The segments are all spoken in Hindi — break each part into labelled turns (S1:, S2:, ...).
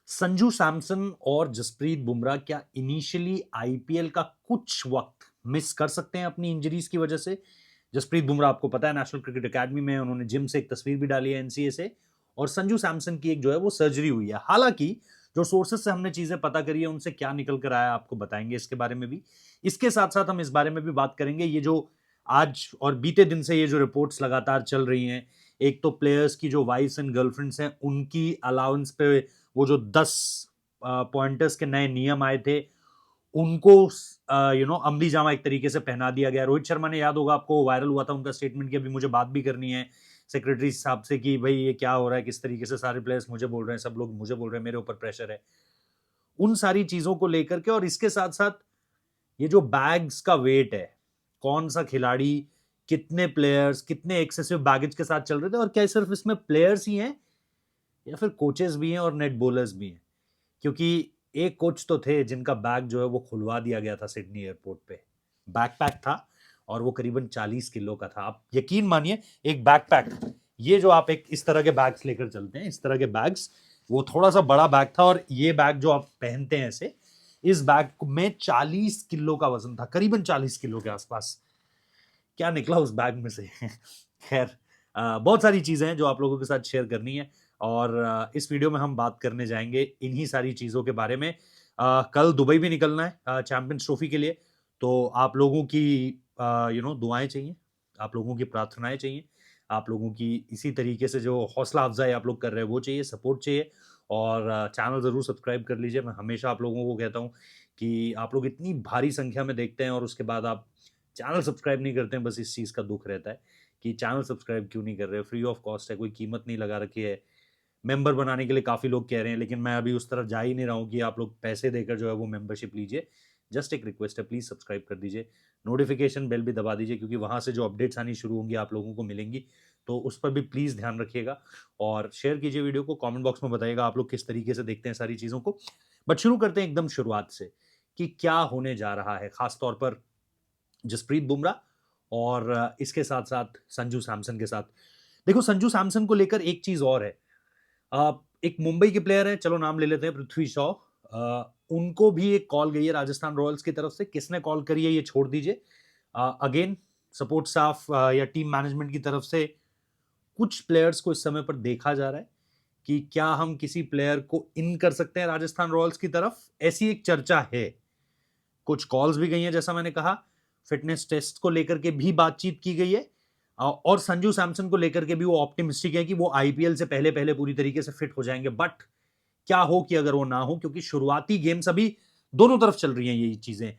S1: संजू सैमसन और जसप्रीत बुमराह क्या इनिशियली आईपीएल का कुछ वक्त मिस कर सकते हैं अपनी इंजरीज की वजह से? जसप्रीत बुमराह आपको पता है नेशनल क्रिकेट एकेडमी में उन्होंने जिम से एक तस्वीर भी डाली है एनसीए से, और संजू सैमसन की एक जो है वो सर्जरी हुई है। हालांकि जो सोर्सेस से हमने चीजें पता करी है उनसे क्या निकल कर आया आपको बताएंगे इसके बारे में भी। इसके साथ साथ हम इस बारे में भी बात करेंगे ये जो आज और बीते दिन से ये जो रिपोर्ट्स लगातार चल रही हैं, एक तो प्लेयर्स की जो वाइफ्स एंड गर्लफ्रेंड्स हैं उनकी अलाउंस पे वो जो 10 पॉइंटर्स के नए नियम आए थे उनको अमली जामा एक तरीके से पहना दिया गया। रोहित शर्मा ने, याद होगा आपको, वायरल हुआ था उनका स्टेटमेंट कि अभी मुझे बात भी करनी है सेक्रेटरी साहब से कि भाई ये क्या हो रहा है, किस तरीके से सारे प्लेयर्स मुझे बोल रहे हैं, सब लोग मुझे बोल रहे हैं, मेरे ऊपर प्रेशर है। उन सारी चीजों को लेकर के, और इसके साथ साथ ये जो बैग्स का वेट है, कौन सा खिलाड़ी, कितने प्लेयर्स कितने एक्सेसिव बैगेज के साथ चल रहे थे, और क्या सिर्फ इसमें प्लेयर्स ही हैं या फिर कोचेस भी हैं और नेट बॉलर्स भी हैं? क्योंकि एक कोच तो थे जिनका बैग जो है वो खुलवा दिया गया था सिडनी एयरपोर्ट पे। बैकपैक था और वो करीबन 40 किलो का था। आप यकीन मानिए, एक बैकपैक, ये जो आप एक इस तरह के बैग्स लेकर चलते हैं, इस तरह के बैग्स, वो थोड़ा सा बड़ा बैग था, और ये बैग जो आप पहनते हैं ऐसे, इस बैग में 40 किलो का वजन था, करीबन 40 किलो के आसपास। क्या निकला उस बैग में से? खैर, बहुत सारी चीजें हैं जो आप लोगों के साथ शेयर करनी है, और इस वीडियो में हम बात करने जाएंगे इन्हीं सारी चीजों के बारे में। कल दुबई भी निकलना है चैंपियंस ट्रॉफी के लिए, तो आप लोगों की दुआएं चाहिए, आप लोगों की प्रार्थनाएं चाहिए, आप लोगों की इसी तरीके से जो हौसला अफजाई आप लोग कर रहे हैं वो चाहिए, सपोर्ट चाहिए। और चैनल जरूर सब्सक्राइब कर लीजिए। मैं हमेशा आप लोगों को कहता हूँ कि आप लोग इतनी भारी संख्या में देखते हैं और उसके बाद आप चैनल सब्सक्राइब नहीं करते हैं, बस इस चीज़ का दुख रहता है कि चैनल सब्सक्राइब क्यों नहीं कर रहे। फ्री ऑफ कॉस्ट है, कोई कीमत नहीं लगा रखी है। मेंबर बनाने के लिए काफ़ी लोग कह रहे हैं, लेकिन मैं अभी उस तरफ जा ही नहीं रहा हूँ कि आप लोग पैसे देकर जो है वो मेंबरशिप लीजिए। जस्ट एक रिक्वेस्ट है, प्लीज़ सब्सक्राइब कर दीजिए, नोटिफिकेशन बेल भी दबा दीजिए, क्योंकि वहाँ से जो अपडेट्स आनी शुरू होंगी आप लोगों को मिलेंगी, तो उस पर भी प्लीज़ ध्यान रखिएगा। और शेयर कीजिए वीडियो को, कमेंट बॉक्स में बताइएगा आप लोग किस तरीके से देखते हैं सारी चीज़ों को। बट शुरू करते हैं एकदम शुरुआत से कि क्या होने जा रहा है, खासतौर पर जसप्रीत बुमराह और इसके साथ साथ संजू सैमसन के साथ। देखो, संजू सैमसन को लेकर एक चीज और है। एक मुंबई के प्लेयर है, चलो नाम ले लेते हैं, पृथ्वी शॉ। उनको भी एक कॉल गई है राजस्थान रॉयल्स की तरफ से। किसने कॉल करी है ये छोड़ दीजिए, अगेन सपोर्ट स्टाफ या टीम मैनेजमेंट की तरफ से कुछ प्लेयर्स को इस समय पर देखा जा रहा है कि क्या हम किसी प्लेयर को इन कर सकते हैं राजस्थान रॉयल्स की तरफ, ऐसी एक चर्चा है। कुछ कॉल्स भी गई हैं, जैसा मैंने कहा, फिटनेस टेस्ट को लेकर के भी बातचीत की गई है, और संजू सैमसन को लेकर के भी वो ऑप्टिमिस्टिक है कि वो आईपीएल से पहले पहले पूरी तरीके से फिट हो जाएंगे। बट क्या हो कि अगर वो ना हो, क्योंकि शुरुआती गेम्स अभी दोनों तरफ चल रही हैं यही चीजें।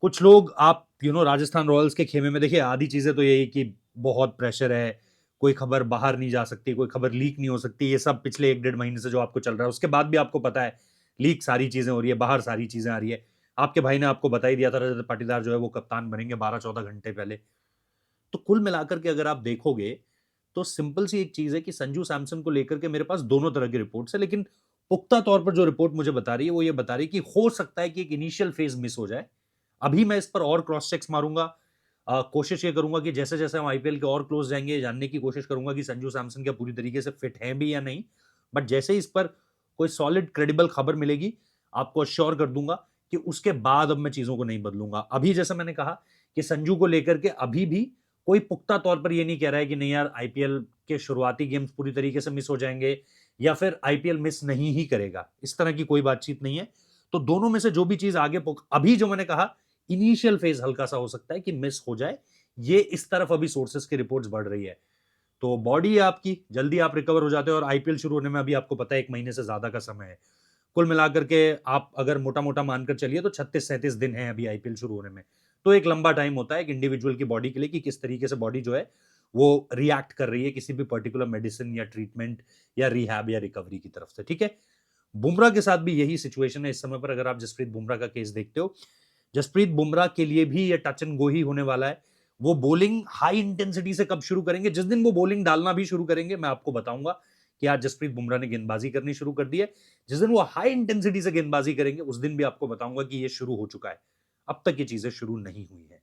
S1: कुछ लोग, आप राजस्थान रॉयल्स के खेमे में देखिए, आधी चीजें तो यही कि बहुत प्रेशर है, कोई खबर बाहर नहीं जा सकती, कोई खबर लीक नहीं हो सकती, ये सब पिछले 1 डेढ़ महीने से जो आपको चल रहा है। उसके बाद भी आपको पता है लीक सारी चीजें हो रही है, बाहर सारी चीजें आ रही है। आपके भाई ने आपको बता ही दिया था रजत पाटीदार जो है वो कप्तान बनेंगे 12-14 घंटे पहले। तो कुल मिलाकर के अगर आप देखोगे तो सिंपल सी एक चीज है कि संजू सैमसन को लेकर के मेरे पास दोनों तरह की रिपोर्ट्स है, लेकिन पुख्ता तौर पर जो रिपोर्ट मुझे बता रही है वो ये बता रही है कि हो सकता है कि एक इनिशियल फेज मिस हो जाए। अभी मैं इस पर और क्रॉस चेक्स मारूंगा, कोशिश ये करूंगा कि जैसे जैसे हम आईपीएल के और क्लोज जाएंगे जानने की कोशिश करूंगा कि संजू सैमसन क्या पूरी तरीके से फिट है भी या नहीं। बट जैसे ही इस पर कोई सॉलिड क्रेडिबल खबर मिलेगी आपको अश्योर कर दूंगा कि उसके बाद अब मैं चीजों को नहीं बदलूंगा। अभी जैसे मैंने कहा कि संजू को लेकर के अभी भी कोई पुख्ता तौर पर ये नहीं कह रहा है कि नहीं यार आईपीएल के शुरुआती गेम्स पूरी तरीके से मिस हो जाएंगे या फिर आईपीएल मिस नहीं ही करेगा, इस तरह की कोई बातचीत नहीं है। तो दोनों में से जो भी चीज आगे अभी जो मैंने कहा इनिशियल फेज हल्का सा हो सकता है कि मिस हो जाए, ये इस तरफ अभी सोर्सेस की रिपोर्ट्स बढ़ रही है। तो बॉडी है आपकी, जल्दी आप रिकवर हो जाते हो, और आईपीएल शुरू होने में अभी आपको पता है 1 महीने से ज्यादा का समय है। कुल मिलाकर के आप अगर मोटा मोटा मानकर चलिए तो 36-37 दिन है अभी आईपीएल शुरू होने में। तो एक लंबा टाइम होता है एक इंडिविजुअल की बॉडी के लिए कि किस तरीके से बॉडी जो है वो रिएक्ट कर रही है किसी भी पर्टिकुलर मेडिसिन या ट्रीटमेंट या रिहैब या रिकवरी की तरफ से। ठीक है, बुमराह के साथ भी यही सिचुएशन है इस समय पर। अगर आप जसप्रीत बुमराह का केस देखते हो, जसप्रीत बुमराह के लिए भी ये टच एंड गो ही होने वाला है। वो बॉलिंग हाई इंटेंसिटी से कब शुरू करेंगे, जिस दिन वो बॉलिंग डालना भी शुरू करेंगे मैं आपको बताऊंगा कि आज जसप्रीत बुमराह ने गेंदबाजी करनी शुरू कर दी है। जिस दिन वो हाई इंटेंसिटी से गेंदबाजी करेंगे उस दिन भी आपको बताऊंगा कि ये शुरू हो चुका है। अब तक ये चीजें शुरू नहीं हुई है।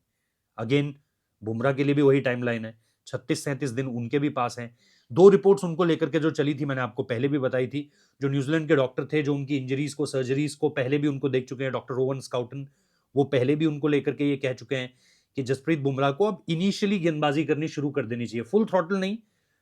S1: अगेन, बुमराह के लिए भी वही टाइमलाइन है, 36-37 दिन उनके भी पास हैं। 2 रिपोर्ट्स उनको लेकर के जो चली थी, मैंने आपको पहले भी बताई थी। जो न्यूजीलैंड के डॉक्टर थे, जो उनकी इंजरीज को, सर्जरीज को पहले भी उनको देख चुके हैं, डॉक्टर रोवन स्काउटन, वो पहले भी उनको लेकर के ये कह चुके हैं कि जसप्रीत बुमराह को अब इनिशियली गेंदबाजी करनी शुरू कर देनी चाहिए। फुल थ्रॉटल नहीं,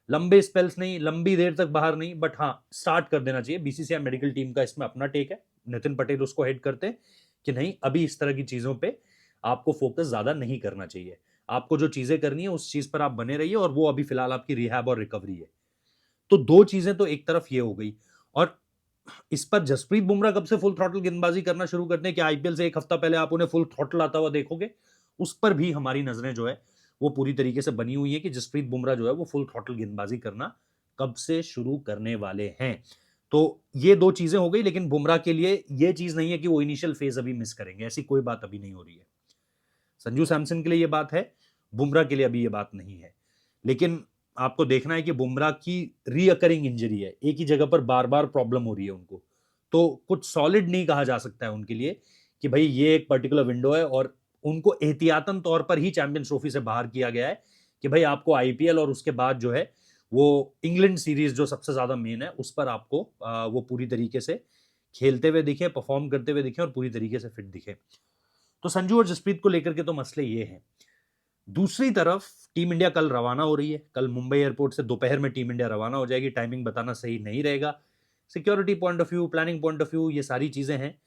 S1: लंबे स्पेल्स नहीं, लंबी देर तक बाहर नहीं, बट हाँ स्टार्ट कर देना चाहिए। बीसीसीआई मेडिकल टीम का इसमें अपना टेक है, नितिन पटेल उसको हेड करते हैं कि नहीं, अभी इस तरह की चीजों पे आपको फोकस ज्यादा नहीं करना चाहिए। आपको जो चीजें करनी है उस चीज पर आप बने रहिए, और वो अभी फिलहाल आपकी रिहैब और रिकवरी है। तो 2 चीजें तो एक तरफ ये हो गई। और इस पर जसप्रीत बुमराह कब से फुल थ्रॉटल गेंदबाजी करना शुरू करते हैं कि आईपीएल से 1 हफ्ता पहले आप उन्हें फुल थ्रॉटल आता हुआ देखोगे, उस पर भी हमारी नजरें जो है वो पूरी तरीके से बनी हुई है कि जसप्रीत बुमराह जो है वो फुल थ्रॉटल गेंदबाजी करना कब से शुरू करने वाले हैं। तो ये 2 चीजें हो गई, लेकिन बुमराह के लिए ये चीज नहीं है कि वो इनिशियल फेज अभी मिस करेंगे, ऐसी कोई बात अभी नहीं हो रही है। संजू सैमसन के लिए ये बात है, बुमराह के लिए अभी ये बात नहीं है। लेकिन आपको देखना है कि बुमराह की रीअकरिंग इंजरी है, एक ही जगह पर बार बार प्रॉब्लम हो रही है उनको, तो कुछ सॉलिड नहीं कहा जा सकता है उनके लिए कि भाई ये एक पर्टिकुलर विंडो है और उनको एहतियातन तौर पर ही चैंपियंस ट्रॉफी से बाहर किया गया है कि भाई आपको आईपीएल और उसके बाद जो है वो इंग्लैंड सीरीज जो सबसे ज्यादा मेन है उस पर आपको वो पूरी तरीके से खेलते हुए दिखे, परफॉर्म करते हुए दिखे और पूरी तरीके से फिट दिखे। तो संजू और जसप्रीत को लेकर के तो मसले ये हैं। दूसरी तरफ टीम इंडिया कल रवाना हो रही है, कल मुंबई एयरपोर्ट से दोपहर में टीम इंडिया रवाना हो जाएगी। टाइमिंग बताना सही नहीं रहेगा, security point of view, planning point of view, ये सारी चीजें हैं।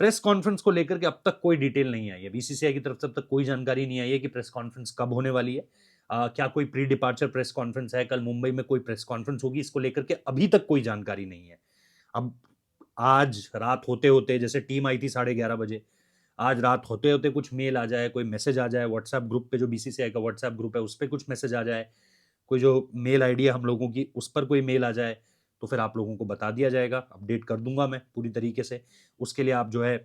S1: प्रेस कॉन्फ्रेंस को लेकर के अब तक कोई डिटेल नहीं आई है, बीसीसीआई की तरफ से अब तक कोई जानकारी नहीं आई है कि प्रेस कॉन्फ्रेंस कब होने वाली है। क्या कोई प्री डिपार्चर प्रेस कॉन्फ्रेंस है, कल मुंबई में कोई प्रेस कॉन्फ्रेंस होगी, इसको लेकर के अभी तक कोई जानकारी नहीं है। अब आज रात होते होते, जैसे टीम आई थी 11:30 बजे, आज रात होते होते कुछ मेल आ जाए, कोई मैसेज आ जाए व्हाट्सएप ग्रुप पे, जो बीसीसीआई का व्हाट्सएप ग्रुप है उस पर कुछ मैसेज आ जाए, कोई जो मेल आईडी है हम लोगों की उस पर कोई मेल आ जाए, तो फिर आप लोगों को बता दिया जाएगा, अपडेट कर दूंगा मैं पूरी तरीके से। उसके लिए आप जो है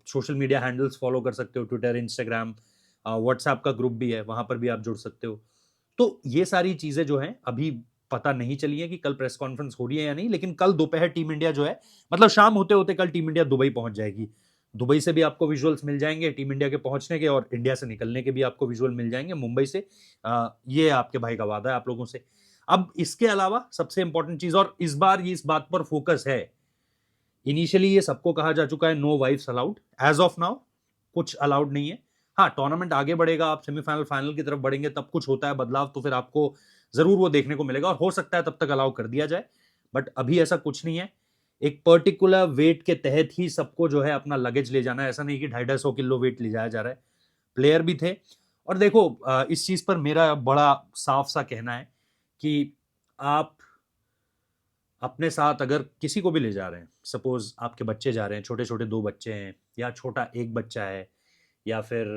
S1: सोशल मीडिया हैंडल्स फॉलो कर सकते हो, ट्विटर, इंस्टाग्राम, व्हाट्सएप का ग्रुप भी है, वहां पर भी आप जुड़ सकते हो। तो ये सारी चीजें जो हैं अभी पता नहीं चली है कि कल प्रेस कॉन्फ्रेंस हो रही है या नहीं, लेकिन कल दोपहर टीम इंडिया जो है, मतलब शाम होते होते कल टीम इंडिया दुबई पहुंच जाएगी। दुबई से भी आपको विजुअल्स मिल जाएंगे टीम इंडिया के पहुंचने के, और इंडिया से निकलने के भी आपको विजुअल मिल जाएंगे मुंबई से। ये आपके भाई का वादा है आप लोगों से। अब इसके अलावा सबसे इंपॉर्टेंट चीज, और इस बार ये इस बात पर फोकस है, इनिशियली ये सबको कहा जा चुका है no wives allowed, as of now कुछ अलाउड नहीं है। हाँ, टूर्नामेंट आगे बढ़ेगा, आप सेमीफाइनल फाइनल की तरफ बढ़ेंगे, तब कुछ होता है बदलाव, तो फिर आपको जरूर वो देखने को मिलेगा, और हो सकता है तब तक अलाउ कर दिया जाए, बट अभी ऐसा कुछ नहीं है। एक पर्टिकुलर वेट के तहत ही सबको जो है अपना लगेज ले जाना है, ऐसा नहीं कि 250-250 किलो वेट ले जाया जा रहा है। प्लेयर भी थे। और देखो, इस चीज पर मेरा बड़ा साफ सा कहना है कि आप अपने साथ अगर किसी को भी ले जा रहे हैं, सपोज आपके बच्चे जा रहे हैं, छोटे छोटे 2 बच्चे हैं, या छोटा एक बच्चा है, या फिर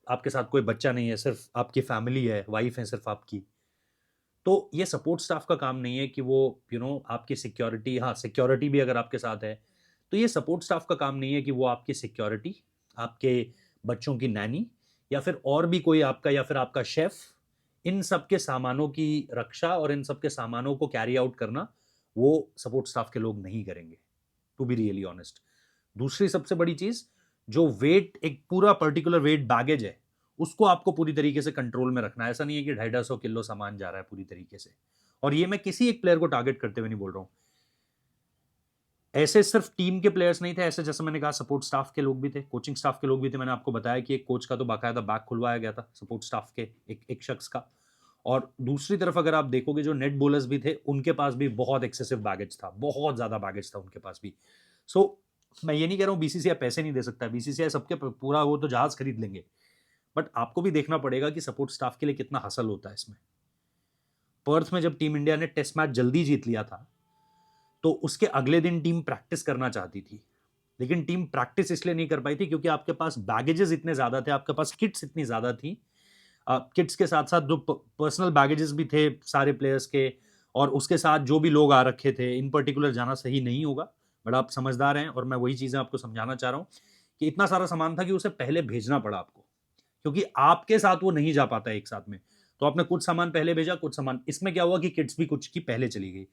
S1: आपके साथ कोई बच्चा नहीं है, सिर्फ आपकी फैमिली है, वाइफ है सिर्फ आपकी, तो ये सपोर्ट स्टाफ का काम नहीं है कि वो आपकी सिक्योरिटी, हाँ सिक्योरिटी भी अगर आपके साथ है, तो ये सपोर्ट स्टाफ का काम नहीं है कि वो आपकी सिक्योरिटी, आपके बच्चों की नैनी, या फिर और भी कोई आपका, या फिर आपका शेफ, इन सब के सामानों की रक्षा और इन सब के सामानों को कैरी आउट करना वो सपोर्ट स्टाफ के लोग नहीं करेंगे, टू बी रियली ऑनेस्ट। दूसरी सबसे बड़ी चीज, जो वेट, एक पूरा पर्टिकुलर वेट बैगेज है, उसको आपको पूरी तरीके से कंट्रोल में रखना है। ऐसा नहीं है कि 250-250 किलो सामान जा रहा है पूरी तरीके से। और ये मैं किसी एक प्लेयर को टारगेट करते हुए नहीं बोल रहा हूं, ऐसे सिर्फ टीम के प्लेयर्स नहीं थे, ऐसे जैसे मैंने कहा सपोर्ट स्टाफ के लोग भी थे, कोचिंग स्टाफ के लोग भी थे। मैंने आपको बताया कि एक कोच का तो बाकायदा बैग खुलवाया गया था सपोर्ट स्टाफ के एक शख्स का। और दूसरी तरफ अगर आप देखोगे, जो नेट बॉलर्स भी थे उनके पास भी बहुत एक्सेसिव बैगेज था, बहुत ज्यादा बैगेज था उनके पास भी। सो मैं ये नहीं कह रहा हूँ बीसीसीआई पैसे नहीं दे सकता, बीसीसीआई सबके पूरा वो तो जहाज खरीद लेंगे, बट आपको भी देखना पड़ेगा कि सपोर्ट स्टाफ के लिए कितना हासिल होता है इसमें। पर्थ में जब टीम इंडिया ने टेस्ट मैच जल्दी जीत लिया था, तो उसके अगले दिन टीम प्रैक्टिस करना चाहती थी, लेकिन टीम प्रैक्टिस इसलिए नहीं कर पाई थी क्योंकि आपके पास बैगेजेस इतने ज्यादा थे, आपके पास किट्स इतनी ज्यादा थी। किट्स के साथ साथ जो पर्सनल बैगेजेस भी थे सारे प्लेयर्स के, और उसके साथ जो भी लोग आ रखे थे, इन पर्टिकुलर जाना सही नहीं होगा, बट आप समझदार हैं और मैं वही चीजें आपको समझाना चाह रहा हूं कि इतना सारा सामान था कि उसे पहले भेजना पड़ा आपको, क्योंकि आपके साथ वो नहीं जा पाता एक साथ में। तो आपने कुछ सामान पहले भेजा, कुछ सामान, इसमें क्या हुआ कि किट्स भी कुछ की पहले चली गई,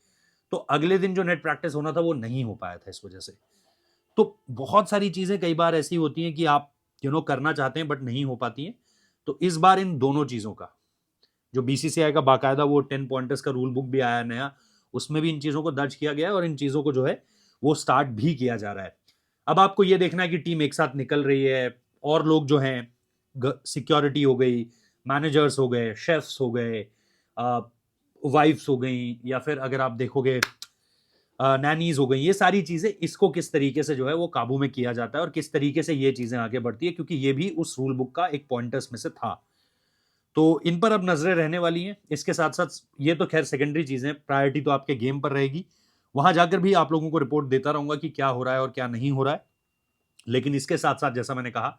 S1: तो अगले दिन जो नेट प्रैक्टिस होना था वो नहीं हो पाया था इस वजह से। तो बहुत सारी चीजें कई बार ऐसी होती हैं कि आप करना चाहते हैं बट नहीं हो पाती हैं। तो इस बार इन दोनों चीजों का, जो बीसीसीआई का बाकायदा वो 10 पॉइंटर्स का रूल बुक भी आया नया, उसमें भी इन चीज़ों को दर्ज किया गया है और इन चीज़ों को जो है वो स्टार्ट भी किया जा रहा है। अब आपको ये देखना है कि टीम एक साथ निकल रही है, और लोग जो हैं, सिक्योरिटी हो गई, मैनेजर्स हो गए, शेफ्स हो गए, वाइफ्स हो गई, या फिर अगर आप देखोगे नैनीज हो गई, ये सारी चीजें, इसको किस तरीके से जो है वो काबू में किया जाता है और किस तरीके से ये चीजें आगे बढ़ती है, क्योंकि ये भी उस रूल बुक का एक पॉइंटर्स में से था। तो इन पर अब नजरें रहने वाली हैं। इसके साथ साथ ये तो खैर सेकेंडरी चीजें, प्रायोरिटी तो आपके गेम पर रहेगी। वहां जाकर भी आप लोगों को रिपोर्ट देता रहूंगा कि क्या हो रहा है और क्या नहीं हो रहा है। लेकिन इसके साथ साथ जैसा मैंने कहा,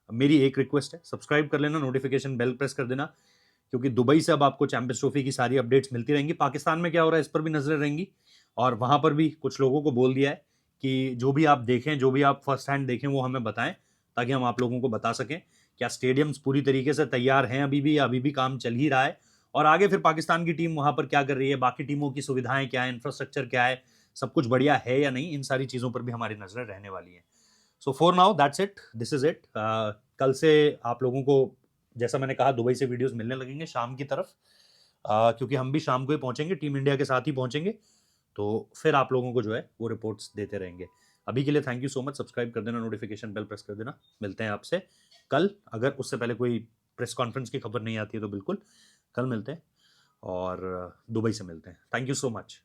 S1: मेरी एक रिक्वेस्ट है, सब्सक्राइब कर लेना, नोटिफिकेशन बेल प्रेस कर देना, क्योंकि दुबई से अब आपको चैंपियंस ट्रॉफी की सारी अपडेट्स मिलती रहेंगी। पाकिस्तान में क्या हो रहा है इस पर भी नजरें रहेंगी, और वहां पर भी कुछ लोगों को बोल दिया है कि जो भी आप देखें, जो भी आप फर्स्ट हैंड देखें, वो हमें बताएं, ताकि हम आप लोगों को बता सकें क्या स्टेडियम्स पूरी तरीके से तैयार हैं अभी भी, या अभी भी काम चल ही रहा है, और आगे फिर पाकिस्तान की टीम वहां पर क्या कर रही है, बाकी टीमों की सुविधाएं क्या है, इंफ्रास्ट्रक्चर क्या है, सब कुछ बढ़िया है या नहीं, इन सारी चीजों पर भी हमारी नजरें रहने वाली हैं। So for now that's it, this is it. कल से आप लोगों को, जैसा मैंने कहा, दुबई से वीडियोस मिलने लगेंगे शाम की तरफ, क्योंकि हम भी शाम को ही पहुंचेंगे, टीम इंडिया के साथ ही पहुंचेंगे, तो फिर आप लोगों को जो है वो रिपोर्ट्स देते रहेंगे। अभी के लिए thank you so much, subscribe कर देना, नोटिफिकेशन बेल प्रेस कर देना। मिलते हैं आपसे कल, अगर उससे पहले कोई प्रेस कॉन्फ्रेंस की खबर नहीं आती है तो बिल्कुल कल मिलते हैं, और दुबई से मिलते हैं। Thank you so much.